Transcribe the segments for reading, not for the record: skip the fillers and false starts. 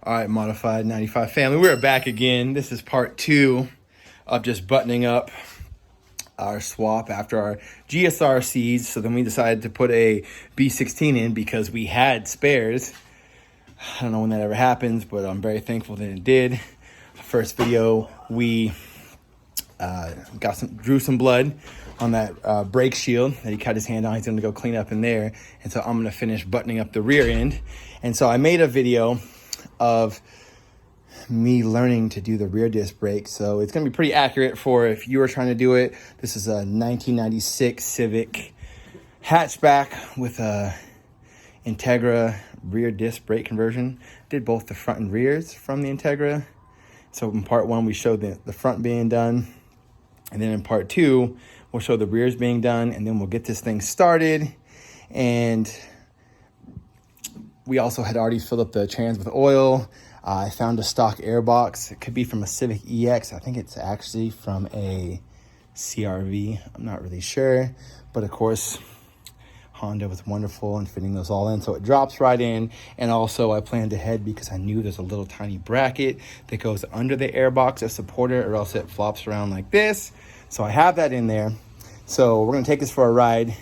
All right, Modified 95 family, we're back again. This is part 2 of just buttoning up our swap after our GSR seeds. So then we decided to put a B16 in because we had spares. I don't know when that ever happens, but I'm very thankful that it did. First video, we drew some blood on that brake shield that he cut his hand on. He's gonna go clean up in there. And so I'm gonna finish buttoning up the rear end. And so I made a video of me learning to do the rear disc brake. So it's gonna be pretty accurate for if you were trying to do it. This is a 1996 Civic hatchback with a Integra rear disc brake conversion. Did both the front and rears from the Integra. So in part 1, we showed the front being done. And then in part 2, we'll show the rears being done, and then we'll get this thing started. And we also had already filled up the trans with oil. I found a stock air box. It could be from a Civic EX. I think it's actually from a CRV. I'm not really sure. But of course, Honda was wonderful in fitting those all in. So it drops right in. And also I planned ahead because I knew there's a little tiny bracket that goes under the air box as supporter, or else it flops around like this. So I have that in there. So we're gonna take this for a ride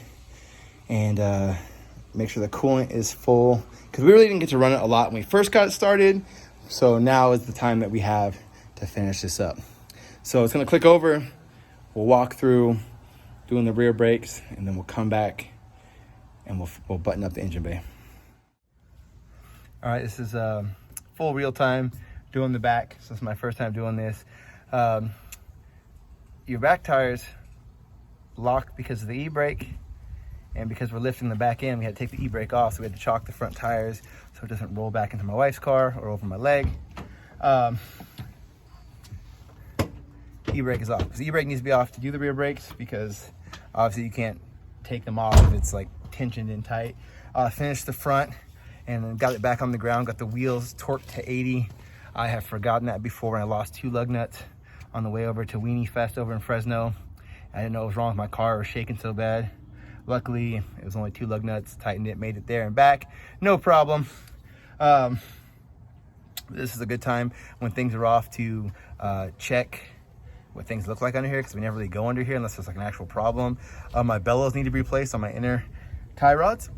and make sure the coolant is full, because we really didn't get to run it a lot when we first got it started. So now is the time that we have to finish this up. So it's gonna click over, we'll walk through doing the rear brakes, and then we'll come back and we'll button up the engine bay. All right, this is full real time doing the back. So this is my first time doing this. Your back tires lock because of the e-brake, and because we're lifting the back end, we had to take the e-brake off, so we had to chock the front tires so it doesn't roll back into my wife's car or over my leg. E-brake is off, because the e-brake needs to be off to do the rear brakes, because obviously you can't take them off if it's like tensioned in tight. Finished the front and then got it back on the ground, got the wheels torqued to 80. I have forgotten that before, and I lost 2 lug nuts on the way over to Weenie Fest over in Fresno. I didn't know what was wrong with my car. It was shaking so bad. Luckily, it was only 2 lug nuts, tightened it, made it there and back. No problem. This is a good time when things are off to check what things look like under here, because we never really go under here unless there's like an actual problem. My bellows need to be replaced on my inner tie rods,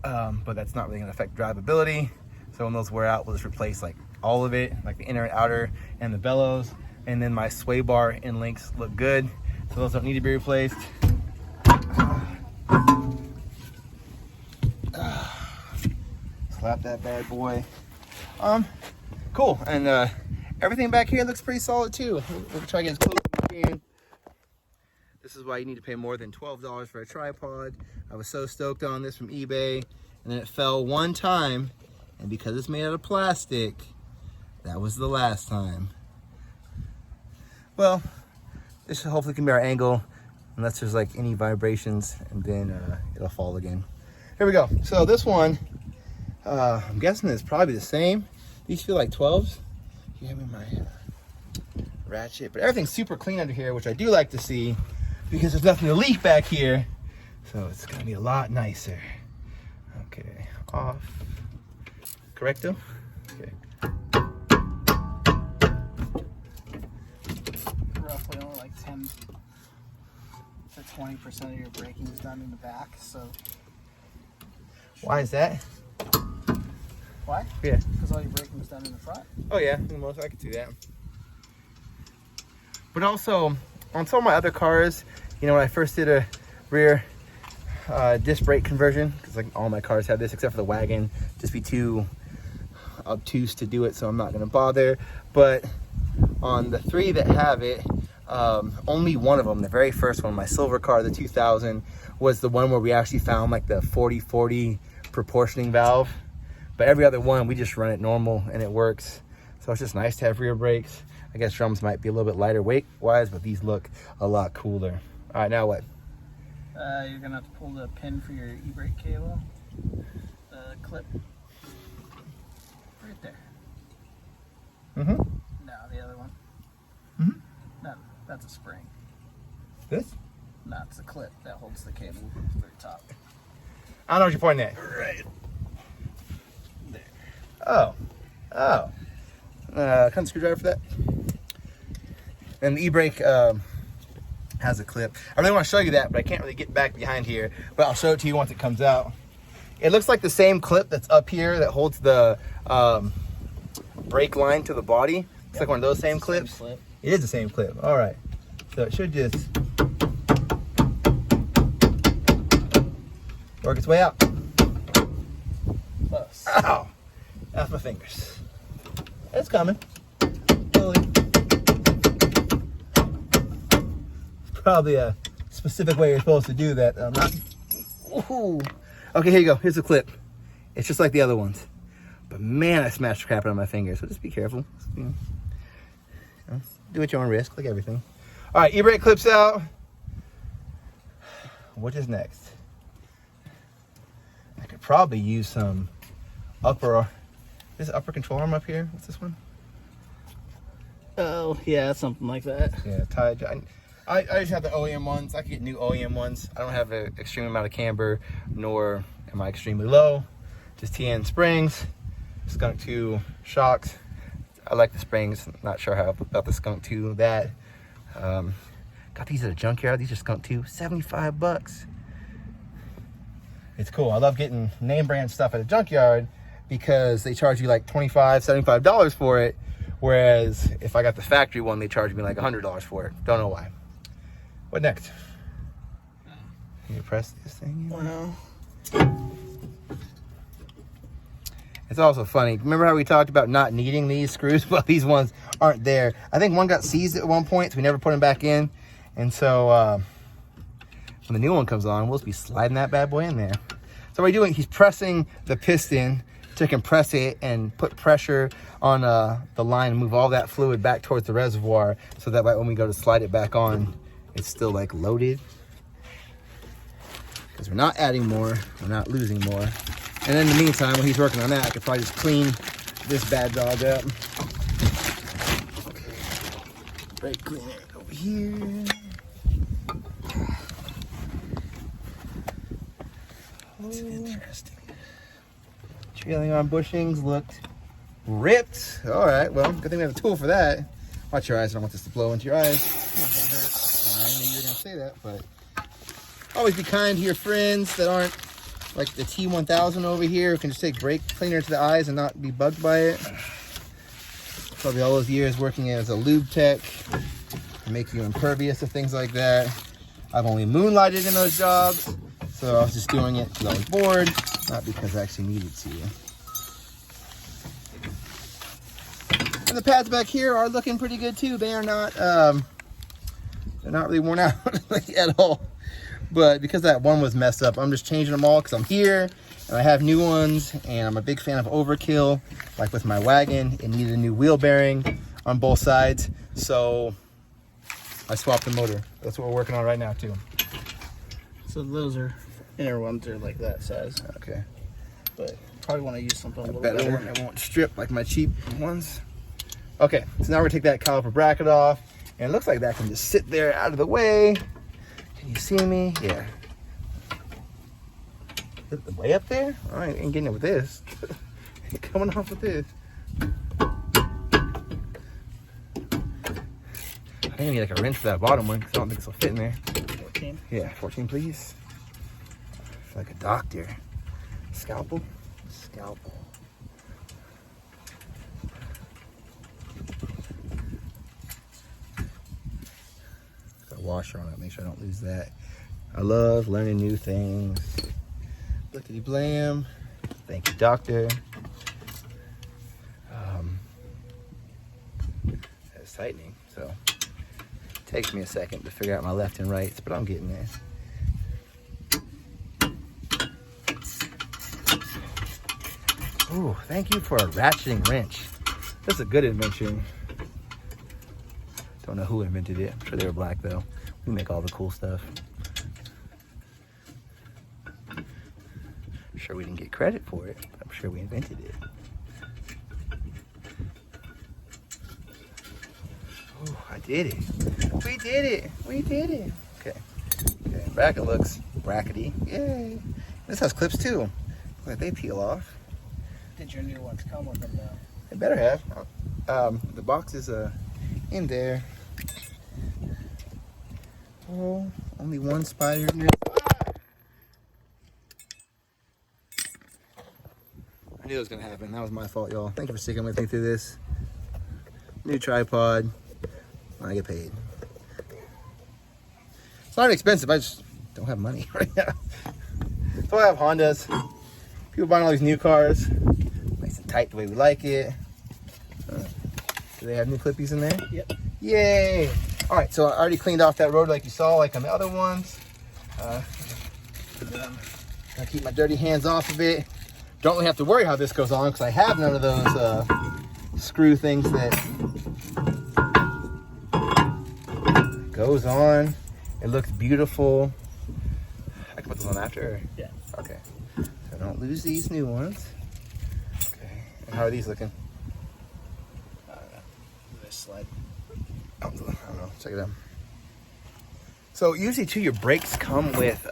but that's not really gonna affect drivability. So when those wear out, we'll just replace like all of it, like the inner and outer and the bellows. And then my sway bar end links look good, so those don't need to be replaced. Slap that bad boy. Cool, and everything back here looks pretty solid too. We'll try to get as close as we can. This is why you need to pay more than $12 for a tripod. I was so stoked on this from eBay, and then it fell one time, and because it's made out of plastic, that was the last time. Well, this hopefully can be our angle, unless there's like any vibrations, and then it'll fall again. Here we go. So this one, I'm guessing it's probably the same. These feel like 12s. You have me my ratchet, but everything's super clean under here, which I do like to see, because there's nothing to leak back here. So it's gonna be a lot nicer. Okay, off. Correcto? Okay. Roughly only like 10 to 20% of your braking is done in the back, so. Why is that? Why? Yeah. Because all your braking is done in the front. Oh yeah, most I could do that. But also, on some of my other cars, you know, when I first did a rear disc brake conversion, because like all my cars have this except for the wagon, just be too obtuse to do it, so I'm not going to bother. But on the 3 that have it, only one of them, the very first one, my silver car, the 2000, was the one where we actually found like the 40-40 proportioning valve. But every other one, we just run it normal and it works. So it's just nice to have rear brakes. I guess drums might be a little bit lighter weight wise, but these look a lot cooler. All right, now what? You're gonna have to pull the pin for your e-brake cable, the clip, right there. Mm-hmm. No, the other one. Mm-hmm. No, that's a spring. This? No, it's a clip that holds the cable to the very top. I don't know what you're pointing at. Right. There. Oh. Oh. Kind of screwdriver for that. And the e-brake has a clip. I really want to show you that, but I can't really get back behind here. But I'll show it to you once it comes out. It looks like the same clip that's up here that holds the brake line to the body. It's like one of those same clips. It is the same clip. All right. So it should just work its way out. Close. Ow! That's my fingers. It's coming. Slowly. Probably a specific way you're supposed to do that. I'm not. Ooh. Okay, here you go. Here's the clip. It's just like the other ones. But man, I smashed the crap out of my fingers. So just be careful. You know, do at your own risk, like everything. All right, e-brake clips out. What is next? I could probably use some upper. This upper control arm up here. What's this one? Oh, yeah, something like that. Yeah, tied. I just have the OEM ones. I could get new OEM ones. I don't have an extreme amount of camber, nor am I extremely low. Just TN springs, Skunk 2 shocks. I like the springs. Not sure how about the Skunk 2. That got these at a junkyard. These are Skunk 2, 75 bucks. It's cool. I love getting name brand stuff at a junkyard because they charge you like $25, $75 for it. Whereas if I got the factory one, they charge me like $100 for it. Don't know why. What next? Can you press this thing? Well, it's also funny. Remember how we talked about not needing these screws? Well, these ones aren't there. I think one got seized at one point, so we never put them back in. And so when the new one comes on, we'll just be sliding that bad boy in there. So what he's doing, he's pressing the piston to compress it and put pressure on the line and move all that fluid back towards the reservoir, so that when we go to slide it back on, it's still like loaded. Because we're not adding more, we're not losing more. And then in the meantime, while he's working on that, I could probably just clean this bad dog up. Okay. Brake cleaner over here. That's interesting. Trailing on bushings looked ripped. All right, well, good thing we have a tool for that. Watch your eyes. I don't want this to blow into your eyes. I knew you were going to say that, but always be kind to your friends that aren't like the T1000 over here, who can just take brake cleaner to the eyes and not be bugged by it. Probably all those years working as a lube tech to make you impervious to things like that. I've only moonlighted in those jobs, so I was just doing it because I was bored, not because I actually needed to. And the pads back here are looking pretty good too. They are not, they're not really worn out at all. But because that one was messed up, I'm just changing them all because I'm here and I have new ones, and I'm a big fan of overkill. Like with my wagon, it needed a new wheel bearing on both sides, so I swapped the motor. That's what we're working on right now too. so those are inner ones are like that size. Okay. But probably want to use something a little Better better. one that won't strip like my cheap ones. Okay, so now we're gonna take that caliper bracket off, and it looks like that can just sit there out of the way. Can you see me? Yeah. Is it way up there? All right, ain't getting it with this. Ain't coming off with this. I think I need like a wrench for that bottom one because I don't think this will fit in there. 14. Yeah, 14 please. I feel like a doctor. Scalpel? Scalpel. Got a washer on it, make sure I don't lose that. I love learning new things. Blickety blam. Thank you, doctor. That's tightening, so it takes me a second to figure out my left and rights, but I'm getting there. Ooh, thank you for a ratcheting wrench. That's a good invention. Don't know who invented it. I'm sure they were black though. We make all the cool stuff. I'm sure we didn't get credit for it, but I'm sure we invented it. Oh, I did it. We did it. We did it. Okay. Okay. Bracket looks brackety. Yay. This has clips too. Look, they peel off. Did your new ones come with them though? They better have. The box is in there. Oh, only one spider in there. I knew it was gonna happen. That was my fault, y'all. Thank you for sticking with me through this. New tripod. I get paid. It's not expensive. I just don't have money right now. So I have Hondas. People buying all these new cars. Nice and tight the way we like it. Do they have new clippies in there? Yep. Yay! All right, so I already cleaned off that rotor like you saw, like on the other ones. Gotta keep my dirty hands off of it. Don't really have to worry how this goes on because I have none of those screw things that goes on. It looks beautiful. I can put this on after? Or? Yeah. Okay. So don't lose these new ones. Okay. And how are these looking? I don't know. This slide. I don't know. Check it out. So usually too, your brakes come with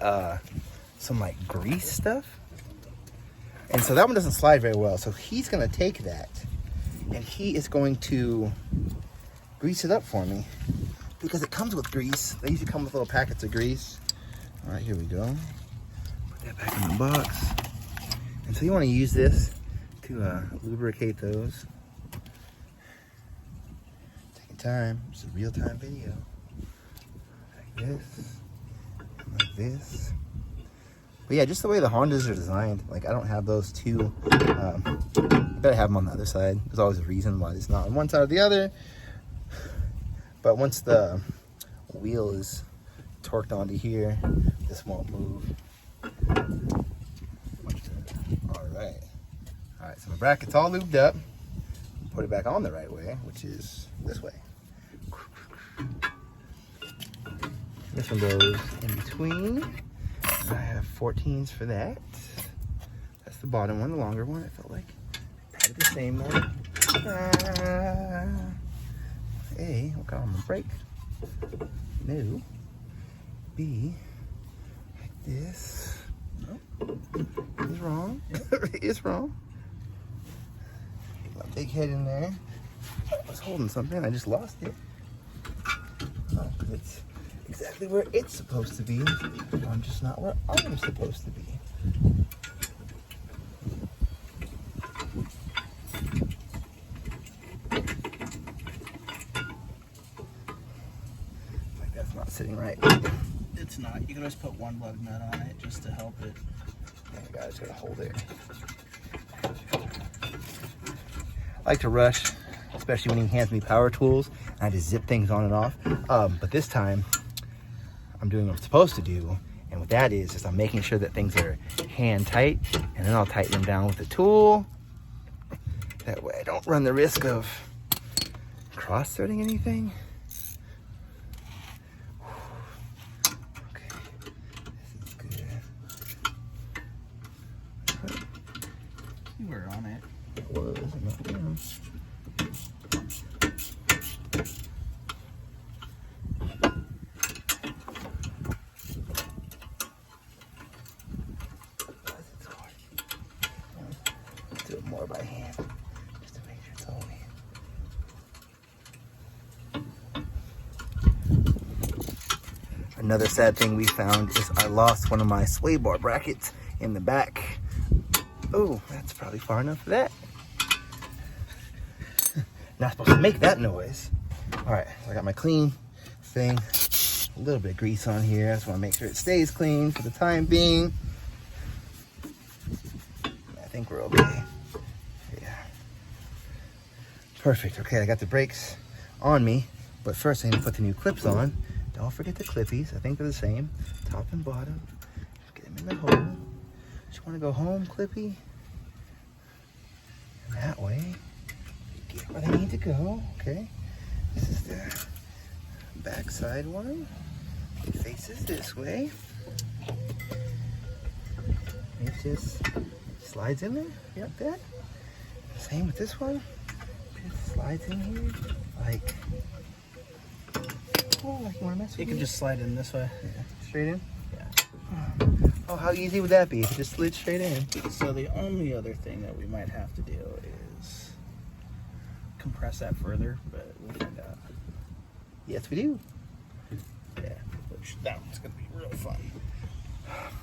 some like grease stuff. And so that one doesn't slide very well. So he's gonna take that and he is going to grease it up for me because it comes with grease. They usually come with little packets of grease. All right, here we go. Put that back in the box. And so you wanna use this to lubricate those. Taking time, it's a real-time video. Like this, like this. But yeah, just the way the Hondas are designed, like I don't have those two. I better have them on the other side. There's always a reason why it's not on one side or the other. But once the wheel is torqued onto here, this won't move. All right, so my bracket's all lubed up. Put it back on the right way, which is this way. This one goes in between. I have 14s for that. That's the bottom one, the longer one. I felt like probably the same one. A, what got on my brake? No. B, like this. Nope. It's wrong. It's wrong. My big head in there. I was holding something. I just lost it. Oh, it's exactly where it's supposed to be. I'm just not where I'm supposed to be. Like that's not sitting right. It's not. You can always put one lug nut on it just to help it. Yeah, I just gotta hold it. I like to rush, especially when he hands me power tools and I just zip things on and off. But this time, I'm doing what I'm supposed to do. And what that is I'm making sure that things are hand tight, and then I'll tighten them down with the tool. That way I don't run the risk of cross-threading anything. Okay, this is good. You were on it. It was, yeah. Do it more by hand, just to make sure it's all in. Another sad thing we found is I lost one of my sway bar brackets in the back. Oh, that's probably far enough for that. Not supposed to make that noise. All right, so I got my clean thing. A little bit of grease on here. I just want to make sure it stays clean for the time being. I think we're okay. Yeah. Perfect. Okay, I got the brakes on me, but first I need to put the new clips on. Don't forget the clippies. I think they're the same, top and bottom. Just get them in the hole. Just want to go home, clippy. And that way, get where they need to go. Okay. This is the back side one. It faces this way. It just slides in there. Yep, that. Same with this one. It slides in here like. Oh, like you want to mess with It can just slide in this way. Yeah. Straight in. Yeah. Oh, how easy would that be if it just slid straight in? So the only other thing that we might have to do is compress that further, but we'll find out. Yes, we do. Yeah, which that one's gonna be real fun.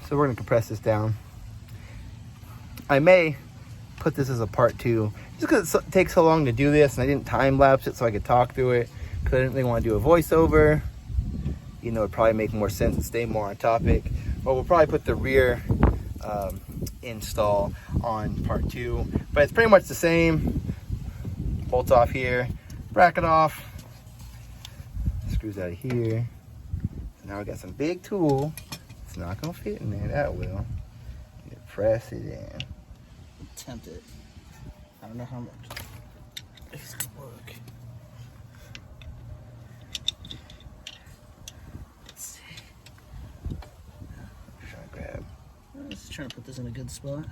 So we're gonna compress this down. I may put this as a part 2, just because it takes so long to do this, and I didn't time lapse it so I could talk through it. Because I didn't really want to do a voiceover. You know, it'd probably make more sense and stay more on topic. But we'll probably put the rear install on part 2. But it's pretty much the same. Bolts off here, bracket off, screws out of here. So now we got some big tool. It's not gonna fit in there, that will. You press it in. Attempt it. I don't know how much it's gonna work. Let's see. Try to grab. Let's try to put this in a good spot.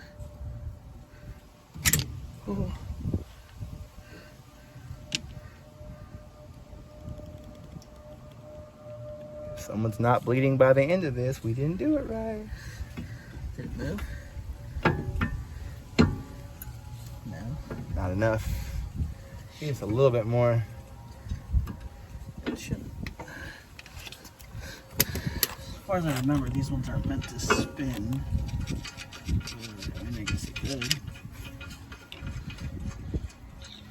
Ooh. If someone's not bleeding by the end of this, we didn't do it right. Did it move? No. Not enough. Just a little bit more. It shouldn't. As far as I remember, these ones aren't meant to spin. I mean, I guess it could.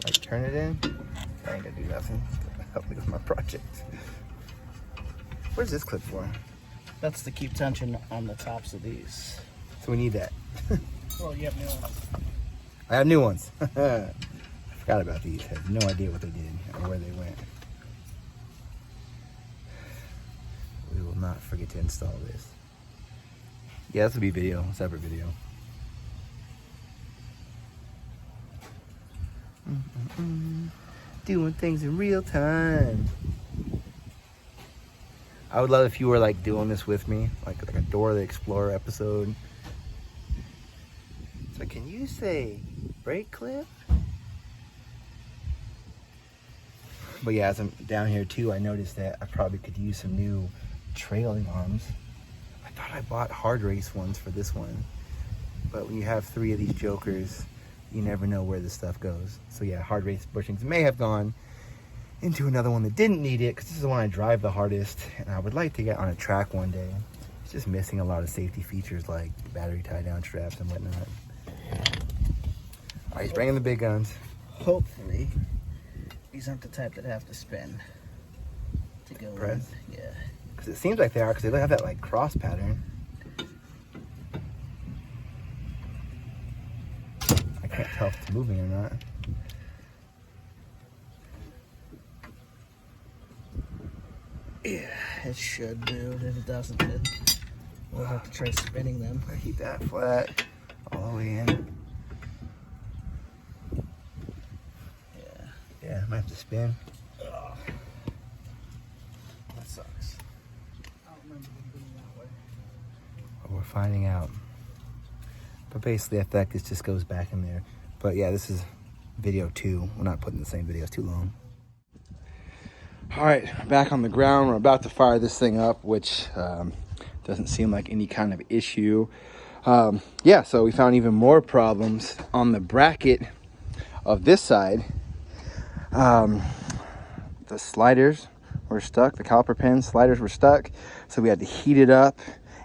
Like turn it in. I ain't gonna do nothing. Help me with my project. What is this clip for? That's to keep tension on the tops of these. So we need that. Well, you have new ones. I have new ones. I forgot about these. I have no idea what they did or where they went. We will not forget to install this. Yeah, this will be video, a separate video. Doing things in real time. I would love if you were like doing this with me, like a Dora the Explorer episode. So can you say brake clip? But yeah, as I'm down here too, I noticed that I probably could use some new trailing arms. I thought I bought hard race ones for this one, but when you have 3 of these jokers, you never know where this stuff goes. So yeah, hard race bushings may have gone into another one that didn't need it, because this is the one I drive the hardest, and I would like to get on a track one day. It's just missing a lot of safety features like battery tie down straps and whatnot. All right, he's bringing the big guns. Hopefully, these aren't the type that have to spin to go Press? in. Yeah. Because it seems like they are, because they have that like cross pattern. I can't tell if it's moving or not. Yeah, it should do. If it doesn't, then we'll have to try spinning them. I keep that flat all the way in. Yeah. Yeah, I might have to spin. Ugh. That sucks. I don't remember them being that way. But we're finding out. But basically, I think this just goes back in there. But yeah, this is video 2. We're not putting the same video, it's too long. All right, back on the ground. We're about to fire this thing up, which doesn't seem like any kind of issue. Yeah, so we found even more problems on the bracket of this side. The sliders were stuck. The caliper pin sliders were stuck. So we had to heat it up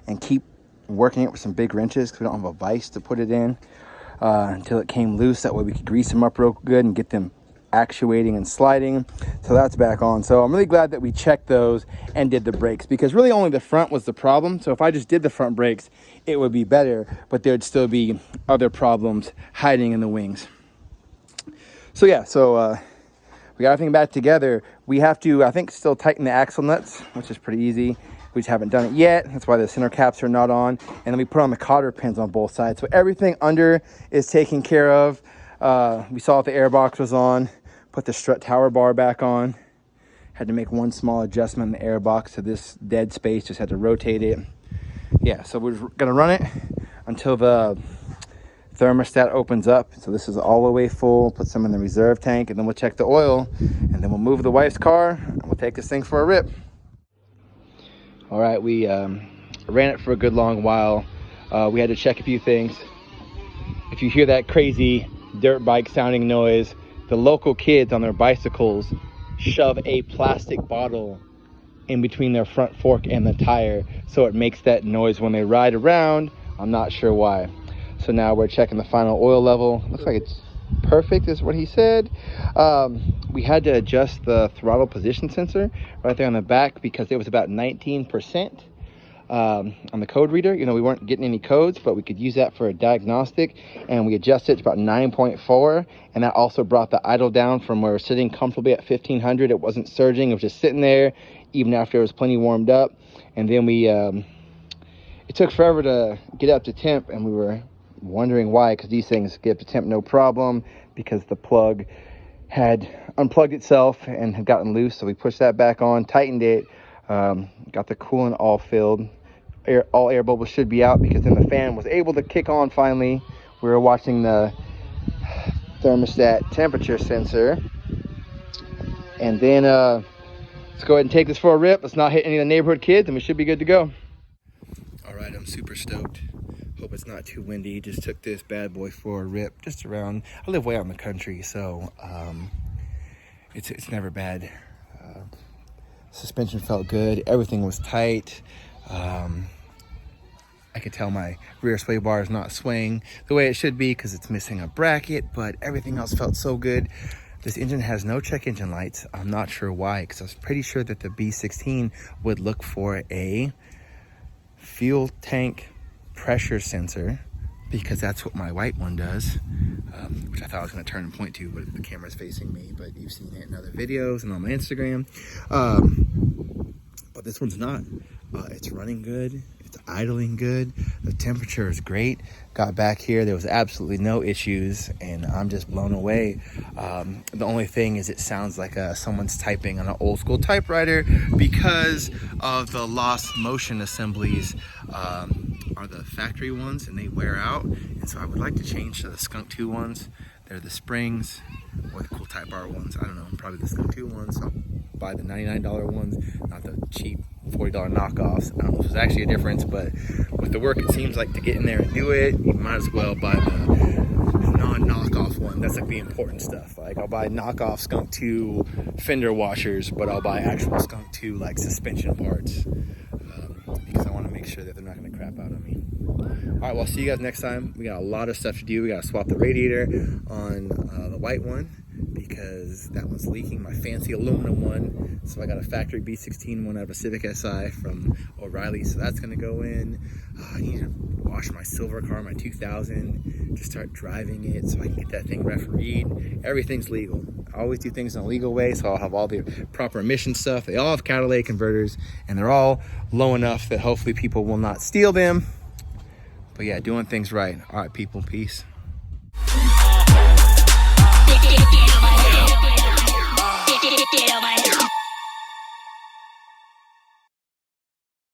and keep working it with some big wrenches because we don't have a vise to put it in until it came loose. That way we could grease them up real good and get them actuating and sliding. So that's back on. So I'm really glad that we checked those and did the brakes, because really only the front was the problem. So if I just did the front brakes, it would be better, but there'd still be other problems hiding in the wings. So yeah, so we got everything back together. We have to, I think, still tighten the axle nuts, which is pretty easy. We just haven't done it yet. That's why the center caps are not on. And then we put on the cotter pins on both sides. So everything under is taken care of. We saw if the air box was on. Put the strut tower bar back on. Had to make one small adjustment in the air box to this dead space. Just had to rotate it. Yeah, so we're gonna run it until the thermostat opens up. So this is all the way full. Put some in the reserve tank, and then we'll check the oil, and then we'll move the wife's car, and we'll take this thing for a rip. All right, we ran it for a good long while. We had to check a few things. If you hear that crazy dirt bike sounding noise, the local kids on their bicycles shove a plastic bottle in between their front fork and the tire, so it makes that noise when they ride around. I'm not sure why. So now we're checking the final oil level. Looks like it's perfect, is what he said. We had to adjust the throttle position sensor right there on the back because it was about 19% on the code reader. You know, we weren't getting any codes, but we could use that for a diagnostic, and we adjusted it to about 9.4, and that also brought the idle down from where we're sitting comfortably at 1500. It wasn't surging, it was just sitting there even after it was plenty warmed up. And then we it took forever to get up to temp, and we were wondering why, because these things get up to temp no problem, because the plug had unplugged itself and had gotten loose. So we pushed that back on, tightened it, got the coolant all filled. All air bubbles should be out, because then the fan was able to kick on finally. We were watching the thermostat temperature sensor. And then let's go ahead and take this for a rip. Let's not hit any of the neighborhood kids, and we should be good to go. All right, I'm super stoked. Hope it's not too windy. Just took this bad boy for a rip just around. I live way out in the country, so it's never bad. Suspension felt good. Everything was tight. I could tell my rear sway bar is not swaying the way it should be because it's missing a bracket, but everything else felt so good. This engine has no check engine lights. I'm not sure why, because I was pretty sure that the B16 would look for a fuel tank pressure sensor, because that's what my white one does, which I thought I was going to turn and point to, but the camera's facing me. But you've seen it in other videos and on my Instagram. But this one's not. It's running good. It's idling good. The temperature is great. Got back here, there was absolutely no issues, and I'm just blown away. The only thing is it sounds like someone's typing on an old school typewriter, because of the lost motion assemblies are the factory ones, and they wear out. And so I would like to change to the Skunk 2 ones. They're the springs, or the cool Type R ones. I don't know, probably the Skunk 2 ones. So I'll buy the $99 ones, not the cheap $40 knockoffs. I don't know if there's actually a difference, but with the work it seems like to get in there and do it, you might as well buy the non-knockoff one. That's like the important stuff. Like, I'll buy knockoff Skunk 2 fender washers, but I'll buy actual Skunk 2 like suspension parts, because I want to make sure that they're not going to crap out on me. All right, well, I'll see you guys next time. We got a lot of stuff to do. We got to swap the radiator on the white one, because that one's leaking, my fancy aluminum one. So I got a factory B16 one out of a Civic SI from O'Reilly, so that's gonna go in. I need to wash my silver car, my 2000, just start driving it so I can get that thing refereed. Everything's legal. I always do things in a legal way, so I'll have all the proper emission stuff. They all have catalytic converters, and they're all low enough that hopefully people will not steal them. But yeah, doing things right. All right, people, peace.